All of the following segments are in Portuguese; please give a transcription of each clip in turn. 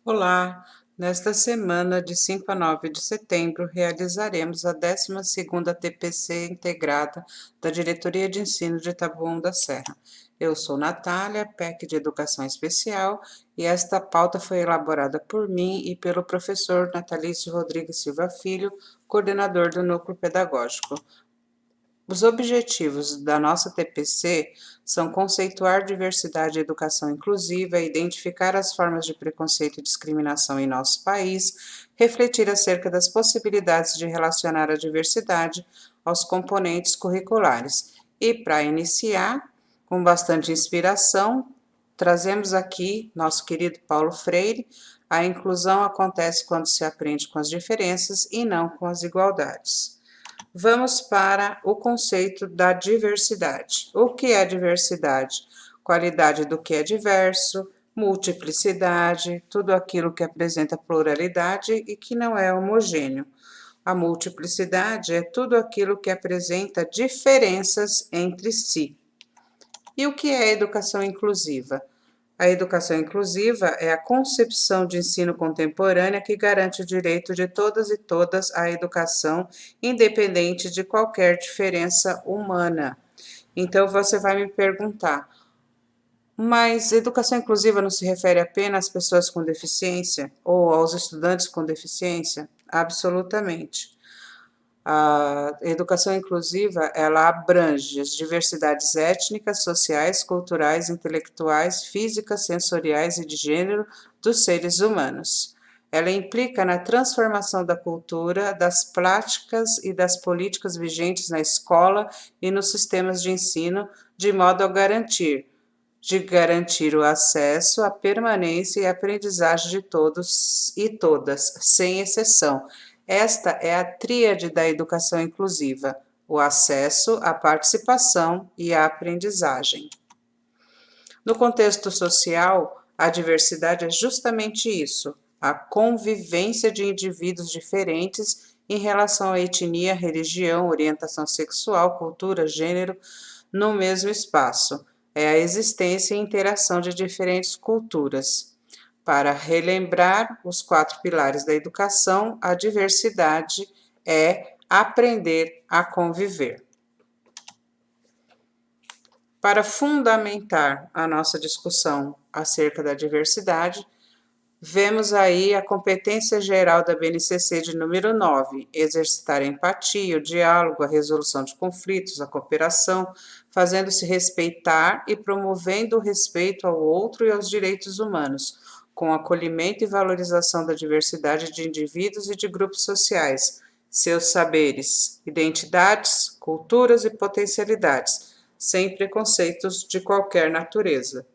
Olá! Nesta semana, de 5 a 9 de setembro, realizaremos a 12ª TPC integrada da Diretoria de Ensino de Taboão da Serra. Eu sou Natália, PEC de Educação Especial, e esta pauta foi elaborada por mim e pelo professor Natalício Rodrigues Silva Filho, coordenador do Núcleo Pedagógico. Os objetivos da nossa TPC são conceituar diversidade e educação inclusiva, identificar as formas de preconceito e discriminação em nosso país, refletir acerca das possibilidades de relacionar a diversidade aos componentes curriculares. E, para iniciar, com bastante inspiração, trazemos aqui nosso querido Paulo Freire. A inclusão acontece quando se aprende com as diferenças e não com as igualdades. Vamos para o conceito da diversidade. O que é diversidade? Qualidade do que é diverso, multiplicidade, tudo aquilo que apresenta pluralidade e que não é homogêneo. A multiplicidade é tudo aquilo que apresenta diferenças entre si. E o que é educação inclusiva? A educação inclusiva é a concepção de ensino contemporânea que garante o direito de todas e todas à educação, independente de qualquer diferença humana. Então você vai me perguntar, mas educação inclusiva não se refere apenas às pessoas com deficiência ou aos estudantes com deficiência? Absolutamente. A educação inclusiva, ela abrange as diversidades étnicas, sociais, culturais, intelectuais, físicas, sensoriais e de gênero dos seres humanos. Ela implica na transformação da cultura, das práticas e das políticas vigentes na escola e nos sistemas de ensino, de modo a garantir o acesso, a permanência e a aprendizagem de todos e todas, sem exceção. Esta é a tríade da educação inclusiva: o acesso, a participação e a aprendizagem. No contexto social, a diversidade é justamente isso: a convivência de indivíduos diferentes em relação à etnia, religião, orientação sexual, cultura, gênero, no mesmo espaço. É a existência e interação de diferentes culturas. Para relembrar os 4 pilares da educação, a diversidade é aprender a conviver. Para fundamentar a nossa discussão acerca da diversidade, vemos aí a competência geral da BNCC de número 9, exercitar a empatia, o diálogo, a resolução de conflitos, a cooperação, fazendo-se respeitar e promovendo o respeito ao outro e aos direitos humanos, com acolhimento e valorização da diversidade de indivíduos e de grupos sociais, seus saberes, identidades, culturas e potencialidades, sem preconceitos de qualquer natureza.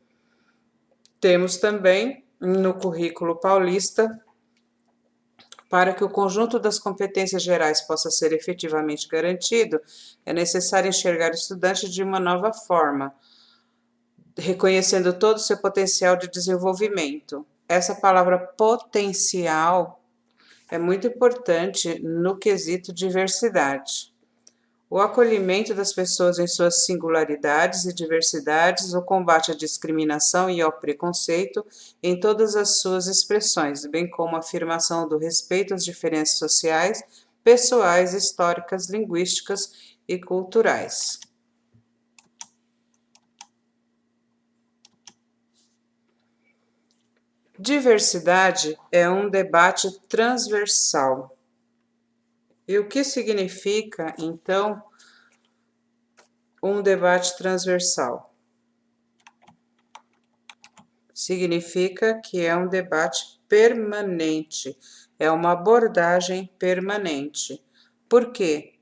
Temos também no currículo paulista, para que o conjunto das competências gerais possa ser efetivamente garantido, é necessário enxergar o estudante de uma nova forma, reconhecendo todo o seu potencial de desenvolvimento. Essa palavra potencial é muito importante no quesito diversidade. O acolhimento das pessoas em suas singularidades e diversidades, o combate à discriminação e ao preconceito em todas as suas expressões, bem como a afirmação do respeito às diferenças sociais, pessoais, históricas, linguísticas e culturais. Diversidade é um debate transversal. E o que significa, então, um debate transversal? Significa que é um debate permanente, é uma abordagem permanente. Por quê?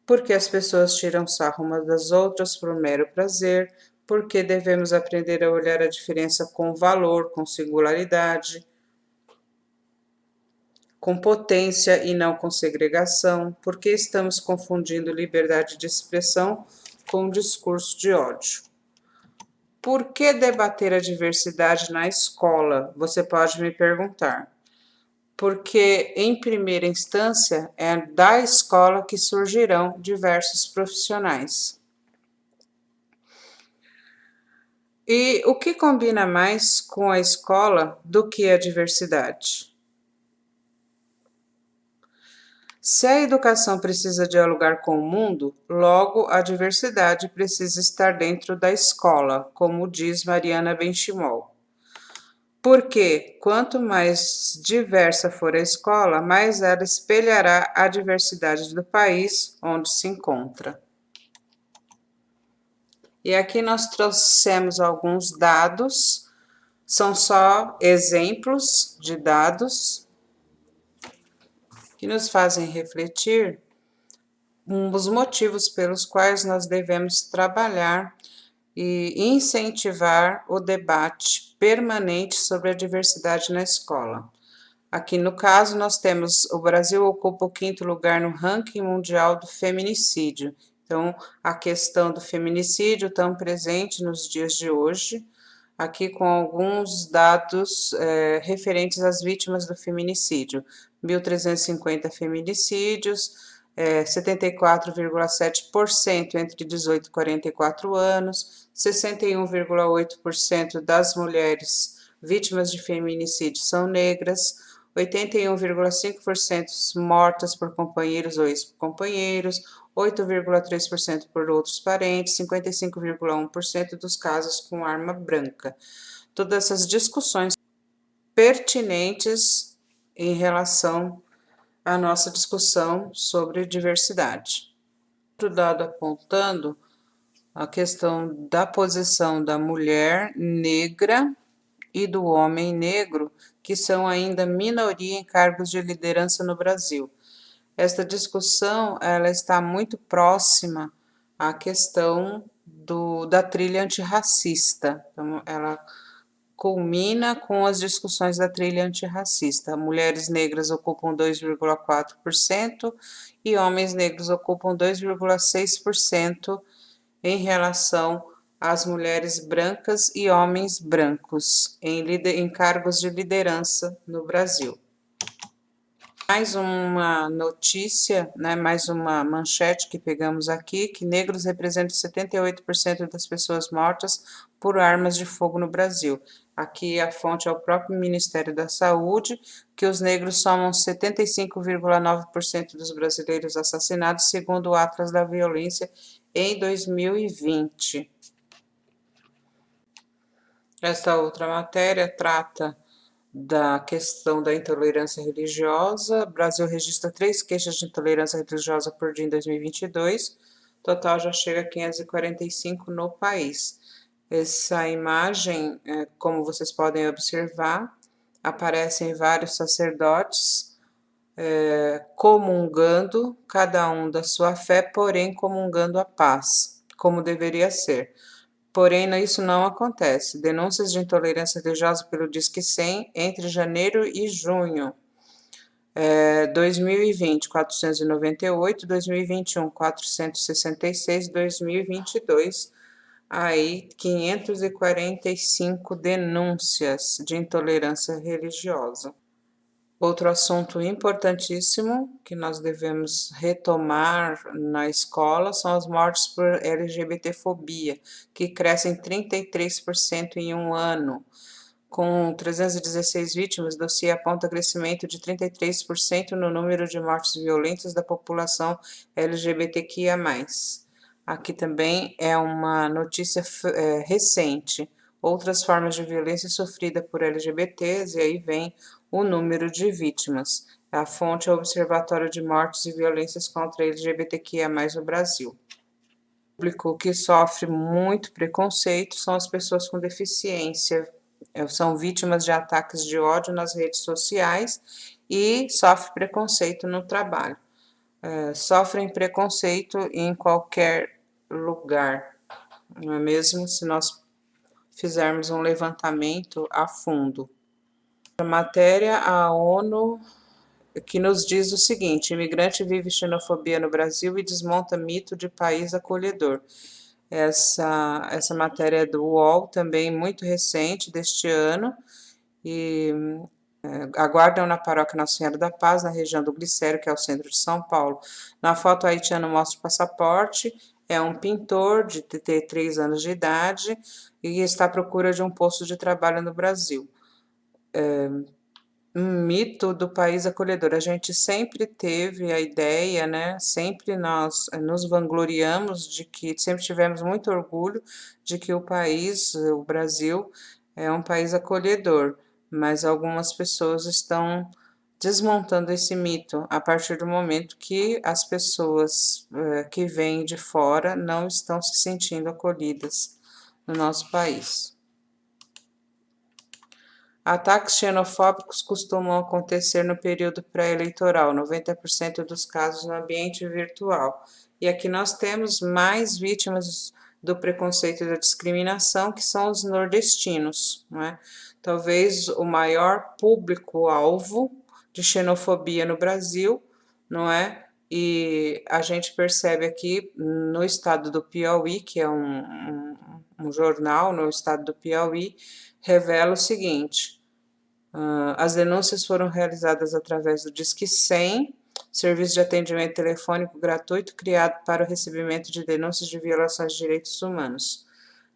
Porque as pessoas tiram sarro umas das outras por mero prazer, porque devemos aprender a olhar a diferença com valor, com singularidade, com potência e não com segregação, porque estamos confundindo liberdade de expressão com discurso de ódio. Por que debater a diversidade na escola? Você pode me perguntar. Porque, em primeira instância, é da escola que surgirão diversos profissionais. E o que combina mais com a escola do que a diversidade? Se a educação precisa dialogar com o mundo, logo a diversidade precisa estar dentro da escola, como diz Mariana Benchimol. Porque quanto mais diversa for a escola, mais ela espelhará a diversidade do país onde se encontra. E aqui nós trouxemos alguns dados, são só exemplos de dados que nos fazem refletir os motivos pelos quais nós devemos trabalhar e incentivar o debate permanente sobre a diversidade na escola. Aqui no caso, nós temos o Brasil ocupa o 5º lugar no ranking mundial do feminicídio. Então, a questão do feminicídio tão presente nos dias de hoje, aqui com alguns dados referentes às vítimas do feminicídio. 1.350 feminicídios, 74,7% entre 18 e 44 anos, 61,8% das mulheres vítimas de feminicídio são negras, 81,5% mortas por companheiros ou ex-companheiros, 8,3% por outros parentes, 55,1% dos casos com arma branca. Todas essas discussões pertinentes em relação à nossa discussão sobre diversidade. Outro dado apontando a questão da posição da mulher negra e do homem negro, que são ainda minoria em cargos de liderança no Brasil. Esta discussão ela está muito próxima à questão da trilha antirracista. Então, ela culmina com as discussões da trilha antirracista. Mulheres negras ocupam 2,4% e homens negros ocupam 2,6% em relação às mulheres brancas e homens brancos em cargos de liderança no Brasil. Mais uma notícia, mais uma manchete que pegamos aqui, que negros representam 78% das pessoas mortas por armas de fogo no Brasil. Aqui a fonte é o próprio Ministério da Saúde, que os negros somam 75,9% dos brasileiros assassinados, segundo o Atlas da Violência em 2020. Esta outra matéria trata da questão da intolerância religiosa. O Brasil registra 3 queixas de intolerância religiosa por dia em 2022, total já chega a 545 no país. Essa imagem, como vocês podem observar, aparecem vários sacerdotes comungando, cada um da sua fé, porém comungando a paz, como deveria ser. Porém, isso não acontece. Denúncias de intolerância religiosa pelo Disque 100 entre janeiro e junho. 2020, 498, 2021, 466, 2022, aí 545 denúncias de intolerância religiosa. Outro assunto importantíssimo que nós devemos retomar na escola são as mortes por LGBTfobia, que crescem 33% em um ano. Com 316 vítimas, o dossiê aponta crescimento de 33% no número de mortes violentas da população LGBTQIA+. Aqui também é uma notícia recente. Outras formas de violência sofrida por LGBTs, e aí vem o número de vítimas. A fonte é o Observatório de Mortes e Violências contra LGBTQIA+, no Brasil. O público que sofre muito preconceito são as pessoas com deficiência, são vítimas de ataques de ódio nas redes sociais e sofrem preconceito no trabalho. Sofrem preconceito em qualquer lugar, não é mesmo? Se nós fizermos um levantamento a fundo. A matéria, a ONU, que nos diz o seguinte: imigrante vive xenofobia no Brasil e desmonta mito de país acolhedor. Essa matéria é do UOL, também muito recente, deste ano, e aguardam na paróquia Nossa Senhora da Paz, na região do Glicério, que é o centro de São Paulo. Na foto, o haitiano mostra o passaporte, é um pintor de 33 anos de idade e está à procura de um posto de trabalho no Brasil. Um mito do país acolhedor. A gente sempre teve a ideia, né? Sempre nós nos vangloriamos de que sempre tivemos muito orgulho de que o país, o Brasil, é um país acolhedor, mas algumas pessoas estão desmontando esse mito a partir do momento que as pessoas que vêm de fora não estão se sentindo acolhidas no nosso país. Ataques xenofóbicos costumam acontecer no período pré-eleitoral, 90% dos casos no ambiente virtual. E aqui nós temos mais vítimas do preconceito e da discriminação, que são os nordestinos, não é? Talvez o maior público-alvo de xenofobia no Brasil, não é? E a gente percebe aqui no estado do Piauí, que é um jornal no estado do Piauí, revela o seguinte: as denúncias foram realizadas através do Disque 100, serviço de atendimento telefônico gratuito criado para o recebimento de denúncias de violações de direitos humanos.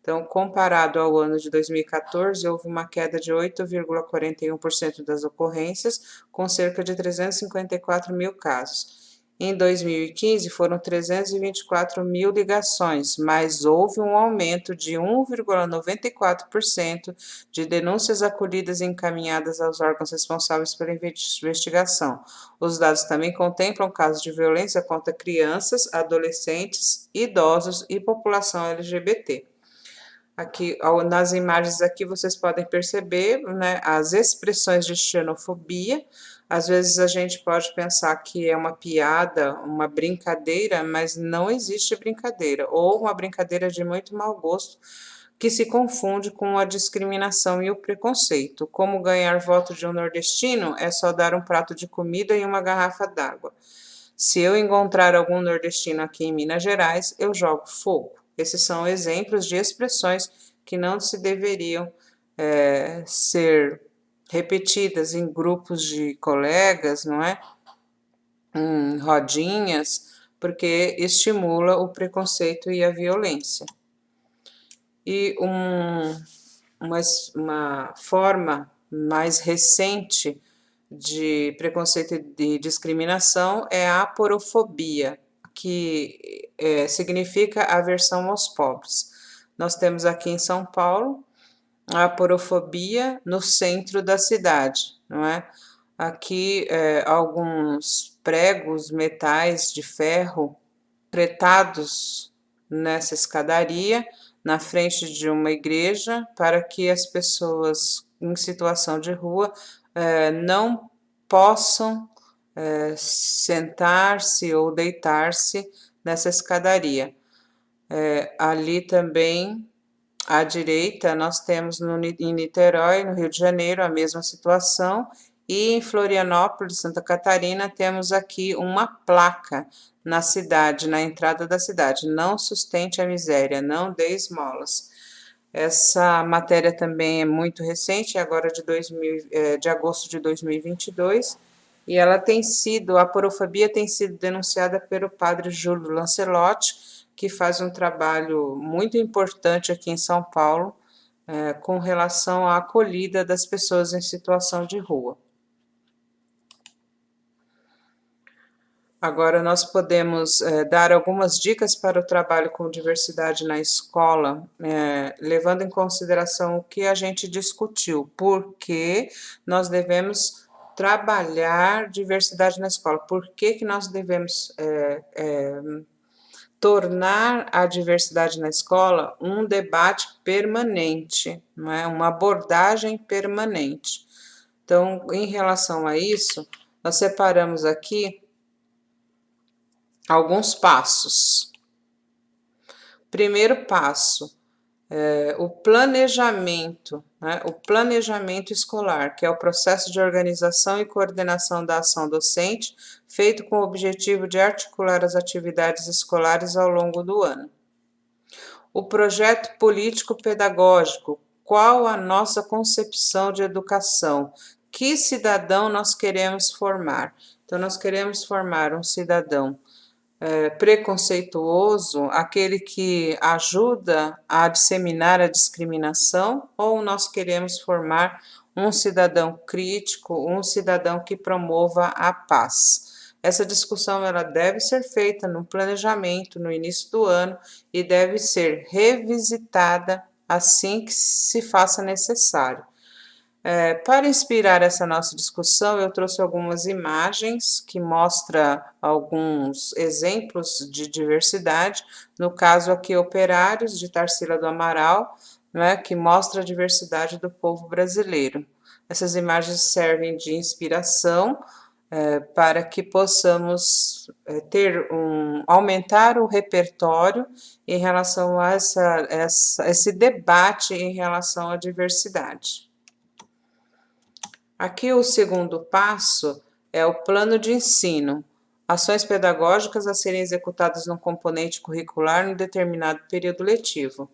Então, comparado ao ano de 2014, houve uma queda de 8,41% das ocorrências, com cerca de 354 mil casos. Em 2015, foram 324 mil ligações, mas houve um aumento de 1,94% de denúncias acolhidas e encaminhadas aos órgãos responsáveis pela investigação. Os dados também contemplam casos de violência contra crianças, adolescentes, idosos e população LGBT. Aqui, nas imagens aqui, vocês podem perceber, né, as expressões de xenofobia. Às vezes a gente pode pensar que é uma piada, uma brincadeira, mas não existe brincadeira, ou uma brincadeira de muito mau gosto, que se confunde com a discriminação e o preconceito. Como ganhar voto de um nordestino é só dar um prato de comida e uma garrafa d'água. Se eu encontrar algum nordestino aqui em Minas Gerais, eu jogo fogo. Esses são exemplos de expressões que não se deveriam ser repetidas em grupos de colegas, não é? Em rodinhas, porque estimula o preconceito e a violência. E uma forma mais recente de preconceito e discriminação é a aporofobia, que significa aversão aos pobres. Nós temos aqui em São Paulo a aporofobia no centro da cidade, não é? Aqui alguns pregos, metais de ferro pretados nessa escadaria, na frente de uma igreja, para que as pessoas em situação de rua não possam sentar-se ou deitar-se nessa escadaria. Ali também, à direita, nós temos em Niterói, no Rio de Janeiro, a mesma situação, e em Florianópolis, Santa Catarina, temos aqui uma placa na cidade, na entrada da cidade: não sustente a miséria, não dê esmolas. Essa matéria também é muito recente, agora de agosto de 2022, e ela a aporofobia tem sido denunciada pelo padre Júlio Lancelotti, que faz um trabalho muito importante aqui em São Paulo, com relação à acolhida das pessoas em situação de rua. Agora, nós podemos dar algumas dicas para o trabalho com diversidade na escola, levando em consideração o que a gente discutiu, porque nós devemos trabalhar diversidade na escola, por que nós devemos tornar a diversidade na escola um debate permanente, não é? Uma abordagem permanente. Então, em relação a isso, nós separamos aqui alguns passos. Primeiro passo, o planejamento, né? O planejamento escolar, que é o processo de organização e coordenação da ação docente, feito com o objetivo de articular as atividades escolares ao longo do ano. O projeto político-pedagógico, qual a nossa concepção de educação? Que cidadão nós queremos formar? Então, nós queremos formar um cidadão preconceituoso, aquele que ajuda a disseminar a discriminação, ou nós queremos formar um cidadão crítico, um cidadão que promova a paz? Essa discussão ela deve ser feita no planejamento, no início do ano, e deve ser revisitada assim que se faça necessário. Para inspirar essa nossa discussão, eu trouxe algumas imagens que mostram alguns exemplos de diversidade. No caso aqui, Operários, de Tarsila do Amaral, né, que mostra a diversidade do povo brasileiro. Essas imagens servem de inspiração para que possamos aumentar o repertório em relação a esse debate em relação à diversidade. Aqui o segundo passo é o plano de ensino, ações pedagógicas a serem executadas num componente curricular em determinado período letivo.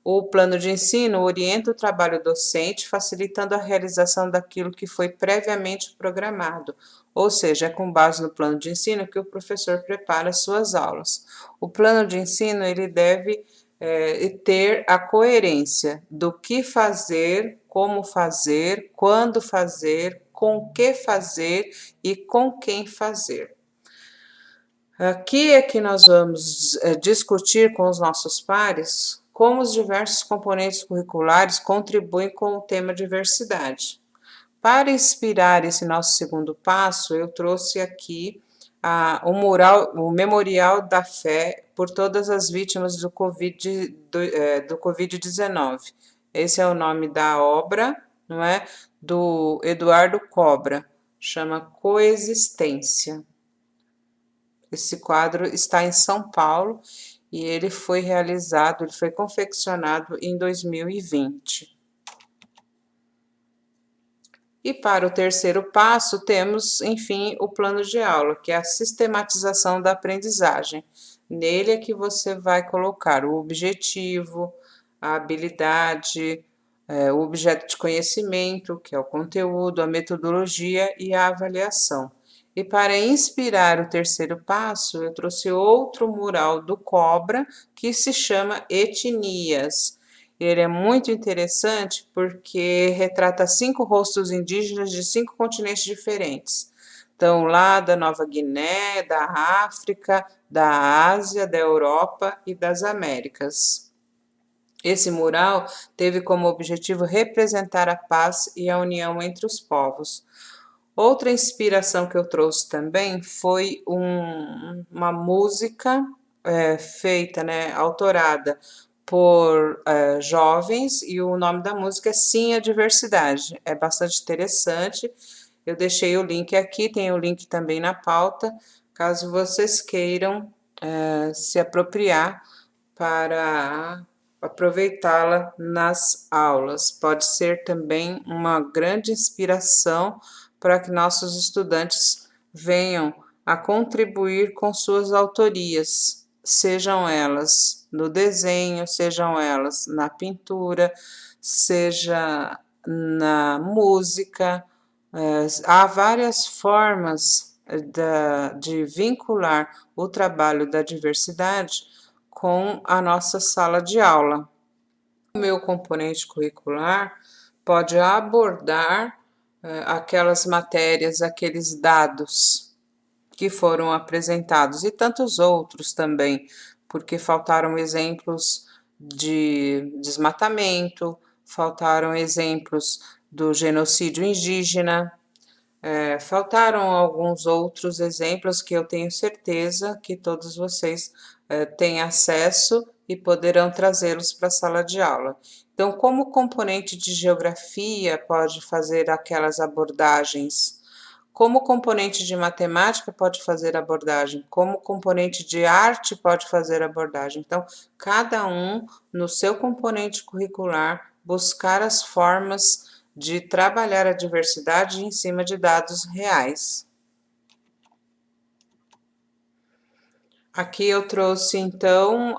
O plano de ensino orienta o trabalho docente, facilitando a realização daquilo que foi previamente programado, ou seja, é com base no plano de ensino que o professor prepara as suas aulas. O plano de ensino ele deve ter a coerência do que fazer, como fazer, quando fazer, com que fazer e com quem fazer. Aqui é que nós vamos discutir com os nossos pares como os diversos componentes curriculares contribuem com o tema diversidade. Para inspirar esse nosso segundo passo, eu trouxe aqui o Memorial da Fé por todas as vítimas do Covid-19. Esse é o nome da obra, não é? Do Eduardo Cobra, chama Coexistência. Esse quadro está em São Paulo e ele foi confeccionado em 2020. E para o terceiro passo, temos, enfim, o plano de aula, que é a sistematização da aprendizagem. Nele é que você vai colocar o objetivo, a habilidade, o objeto de conhecimento, que é o conteúdo, a metodologia e a avaliação. E para inspirar o terceiro passo, eu trouxe outro mural do Cobra, que se chama Etnias. Ele é muito interessante porque retrata 5 rostos indígenas de 5 continentes diferentes. Então, lá da Nova Guiné, da África, da Ásia, da Europa e das Américas. Esse mural teve como objetivo representar a paz e a união entre os povos. Outra inspiração que eu trouxe também foi uma música feita, né, autorada por jovens, e o nome da música é Sim à Diversidade. É bastante interessante. Eu deixei o link aqui, tem o link também na pauta, caso vocês queiram se apropriar para aproveitá-la nas aulas. Pode ser também uma grande inspiração para que nossos estudantes venham a contribuir com suas autorias, sejam elas no desenho, sejam elas na pintura, seja na música. Há várias formas de vincular o trabalho da diversidade com a nossa sala de aula. O meu componente curricular pode abordar aquelas matérias, aqueles dados que foram apresentados e tantos outros também, porque faltaram exemplos de desmatamento, faltaram exemplos do genocídio indígena, faltaram alguns outros exemplos que eu tenho certeza que todos vocês têm acesso e poderão trazê-los para a sala de aula. Então, como componente de geografia pode fazer aquelas abordagens, como componente de matemática pode fazer abordagem, como componente de arte pode fazer abordagem. Então, cada um no seu componente curricular buscar as formas de trabalhar a diversidade em cima de dados reais. Aqui eu trouxe, então,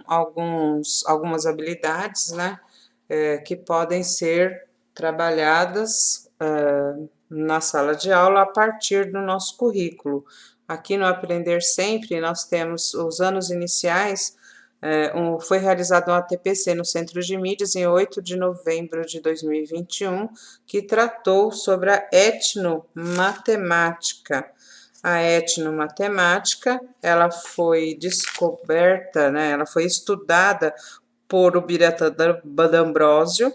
algumas habilidades, né, que podem ser trabalhadas na sala de aula a partir do nosso currículo. Aqui no Aprender Sempre, nós temos os anos iniciais. Foi realizado um ATPC no Centro de Mídias em 8 de novembro de 2021, que tratou sobre a etnomatemática. A etnomatemática, ela foi descoberta, né, ela foi estudada por Ubirata D'Ambrosio,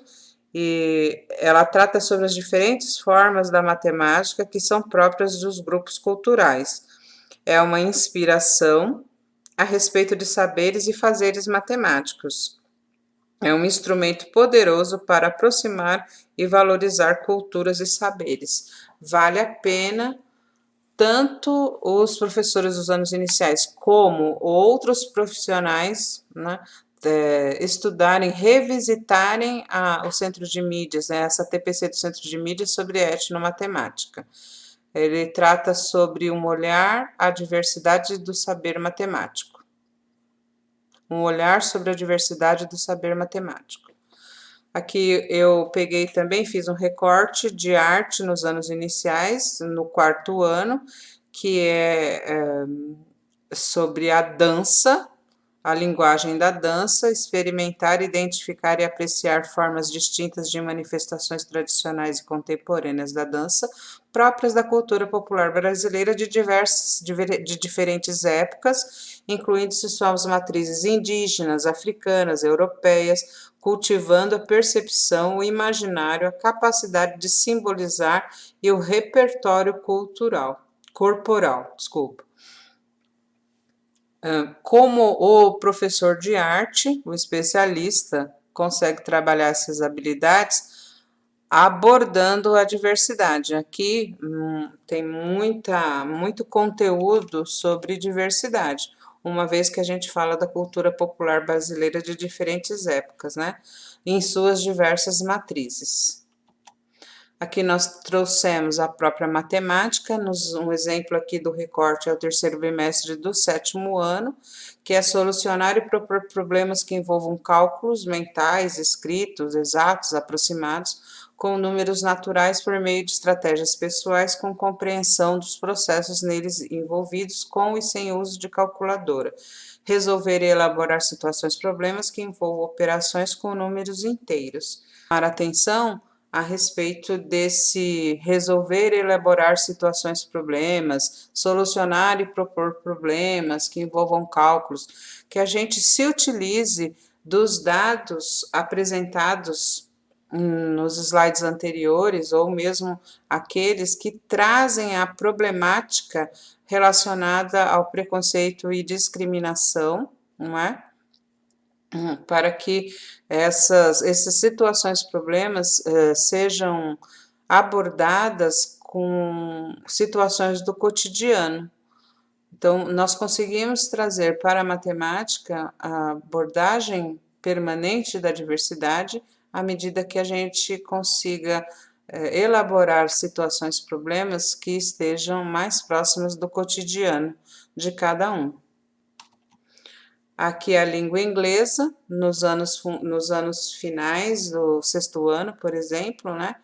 e ela trata sobre as diferentes formas da matemática que são próprias dos grupos culturais. É uma inspiração a respeito de saberes e fazeres matemáticos. É um instrumento poderoso para aproximar e valorizar culturas e saberes. Vale a pena tanto os professores dos anos iniciais como outros profissionais, né, estudarem, revisitarem o Centro de Mídias, né, essa TPC do Centro de Mídias sobre etnomatemática. Ele trata sobre um olhar à diversidade do saber matemático. Um olhar sobre a diversidade do saber matemático. Aqui eu peguei também, fiz um recorte de arte nos anos iniciais, no quarto ano, que é sobre a dança, a linguagem da dança, experimentar, identificar e apreciar formas distintas de manifestações tradicionais e contemporâneas da dança, próprias da cultura popular brasileira de diferentes épocas, incluindo-se suas matrizes indígenas, africanas, europeias, cultivando a percepção, o imaginário, a capacidade de simbolizar e o repertório corporal. Como o professor de arte, o especialista, consegue trabalhar essas habilidades abordando a diversidade. Aqui tem muito conteúdo sobre diversidade, uma vez que a gente fala da cultura popular brasileira de diferentes épocas, né? Em suas diversas matrizes. Aqui nós trouxemos a própria matemática, um exemplo aqui do recorte é o terceiro bimestre do sétimo ano, que é solucionar e propor problemas que envolvam cálculos mentais, escritos, exatos, aproximados, com números naturais por meio de estratégias pessoais com compreensão dos processos neles envolvidos com e sem uso de calculadora. Resolver e elaborar situações problemas que envolvam operações com números inteiros. Para atenção a respeito desse resolver e elaborar situações problemas, solucionar e propor problemas que envolvam cálculos, que a gente se utilize dos dados apresentados nos slides anteriores, ou mesmo aqueles que trazem a problemática relacionada ao preconceito e discriminação, não é? Para que essas situações, problemas, sejam abordadas com situações do cotidiano. Então, nós conseguimos trazer para a matemática a abordagem permanente da diversidade à medida que a gente consiga elaborar situações, problemas que estejam mais próximas do cotidiano de cada um. Aqui a língua inglesa, nos anos finais do sexto ano, por exemplo, né?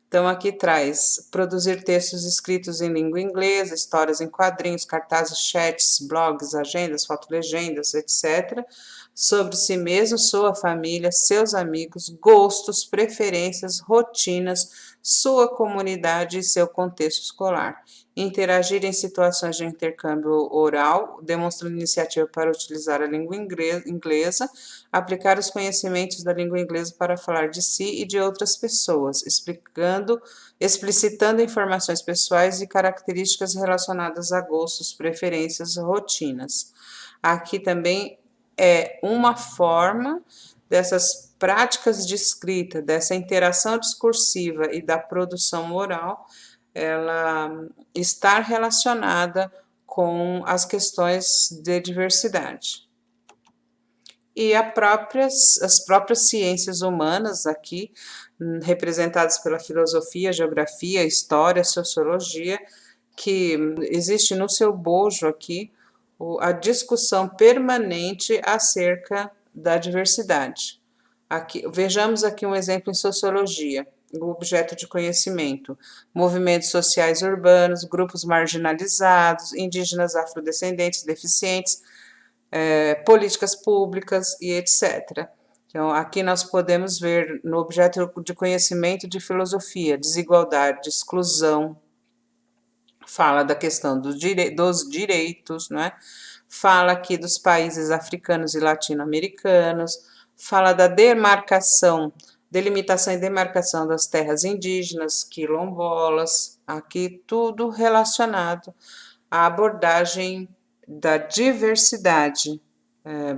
Então, aqui traz produzir textos escritos em língua inglesa, histórias em quadrinhos, cartazes, chats, blogs, agendas, fotolegendas, etc., sobre si mesmo, sua família, seus amigos, gostos, preferências, rotinas, sua comunidade e seu contexto escolar. Interagir em situações de intercâmbio oral, demonstrando iniciativa para utilizar a língua inglesa, aplicar os conhecimentos da língua inglesa para falar de si e de outras pessoas, explicitando informações pessoais e características relacionadas a gostos, preferências, rotinas. Aqui também é uma forma dessas práticas de escrita, dessa interação discursiva e da produção oral, ela estar relacionada com as questões de diversidade. E as próprias ciências humanas aqui, representadas pela filosofia, geografia, história, sociologia, que existe no seu bojo aqui a discussão permanente acerca da diversidade. Vejamos aqui um exemplo em sociologia. o objeto de conhecimento, movimentos sociais urbanos, grupos marginalizados, indígenas, afrodescendentes, deficientes, políticas públicas e etc. Então, aqui nós podemos ver no objeto de conhecimento de filosofia, desigualdade, exclusão, fala da questão dos direitos, não é? Fala aqui dos países africanos e latino-americanos, fala da delimitação e demarcação das terras indígenas, quilombolas, aqui tudo relacionado à abordagem da diversidade.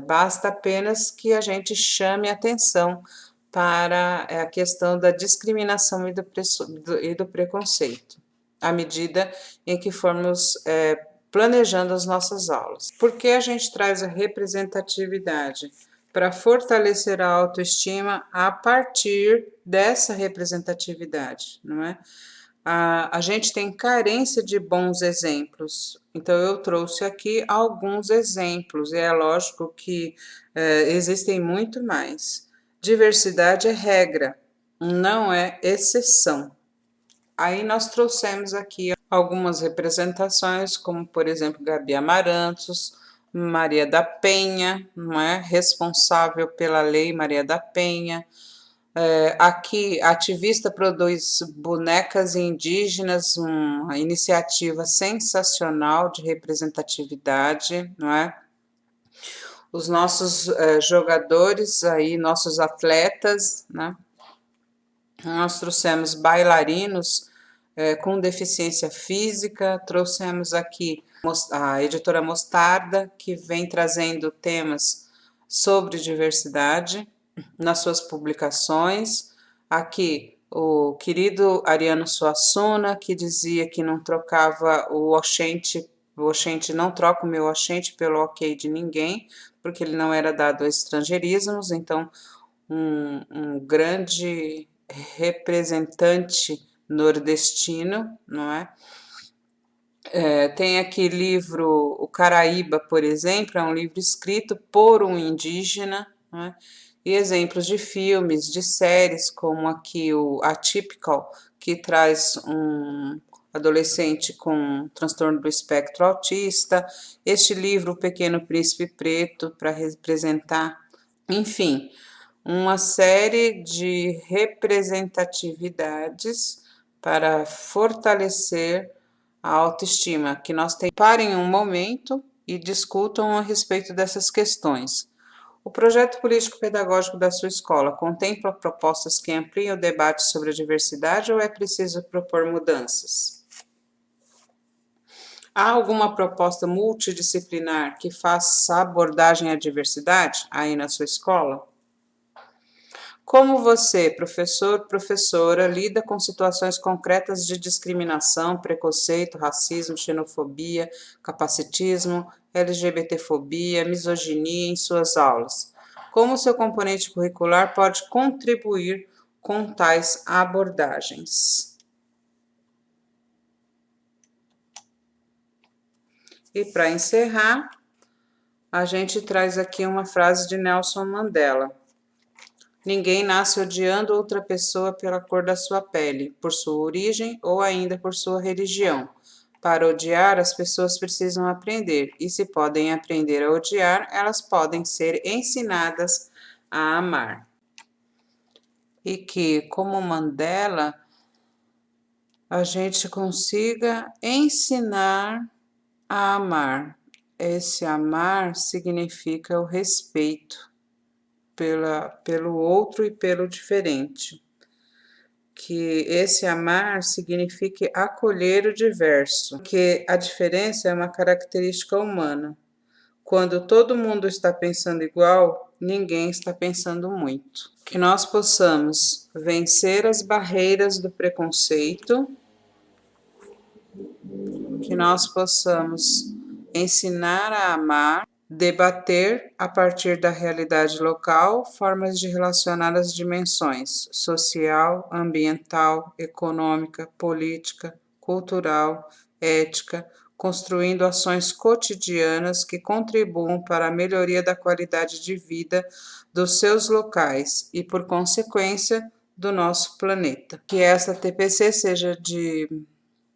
Basta apenas que a gente chame atenção para a questão da discriminação e do preconceito, à medida em que formos planejando as nossas aulas. Por que a gente traz a representatividade? Para fortalecer a autoestima a partir dessa representatividade, não é? A gente tem carência de bons exemplos, então eu trouxe aqui alguns exemplos, e é lógico que existem muito mais. Diversidade é regra, não é exceção. Aí nós trouxemos aqui algumas representações, como por exemplo Gabi Amarantos, Maria da Penha, não é? Responsável pela lei Maria da Penha. Aqui, a ativista produz bonecas indígenas, uma iniciativa sensacional de representatividade, não é? Os nossos jogadores aí, nossos atletas, né? Nós trouxemos bailarinos com deficiência física, trouxemos aqui a editora Mostarda, que vem trazendo temas sobre diversidade nas suas publicações. Aqui o querido Ariano Suassuna, que dizia que não trocava o oxente não troca o meu oxente pelo ok de ninguém, porque ele não era dado a estrangeirismos, então um grande representante nordestino, não é? Tem aqui livro, o Caraíba, por exemplo, é um livro escrito por um indígena, né? E exemplos de filmes, de séries, como aqui o Atypical, que traz um adolescente com transtorno do espectro autista, este livro, O Pequeno Príncipe Preto, para representar, enfim, uma série de representatividades para fortalecer a autoestima, que nós parem um momento e discutam a respeito dessas questões. O projeto político-pedagógico da sua escola contempla propostas que ampliem o debate sobre a diversidade ou é preciso propor mudanças? Há alguma proposta multidisciplinar que faça abordagem à diversidade aí na sua escola? Como você, professor, professora, lida com situações concretas de discriminação, preconceito, racismo, xenofobia, capacitismo, LGBTfobia, misoginia em suas aulas? Como seu componente curricular pode contribuir com tais abordagens? E para encerrar, a gente traz aqui uma frase de Nelson Mandela. Ninguém nasce odiando outra pessoa pela cor da sua pele, por sua origem ou ainda por sua religião. Para odiar, as pessoas precisam aprender, e se podem aprender a odiar, elas podem ser ensinadas a amar. E que, como Mandela, a gente consiga ensinar a amar. Esse amar significa o respeito pelo outro e pelo diferente. Que esse amar signifique acolher o diverso, que a diferença é uma característica humana. Quando todo mundo está pensando igual, ninguém está pensando muito. Que nós possamos vencer as barreiras do preconceito, que nós possamos ensinar a amar, debater, a partir da realidade local, formas de relacionar as dimensões social, ambiental, econômica, política, cultural, ética, construindo ações cotidianas que contribuam para a melhoria da qualidade de vida dos seus locais e, por consequência, do nosso planeta. Que essa TPC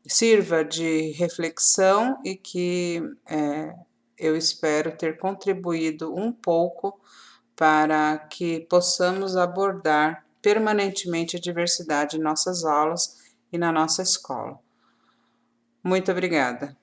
sirva de reflexão e que eu espero ter contribuído um pouco para que possamos abordar permanentemente a diversidade em nossas aulas e na nossa escola. Muito obrigada.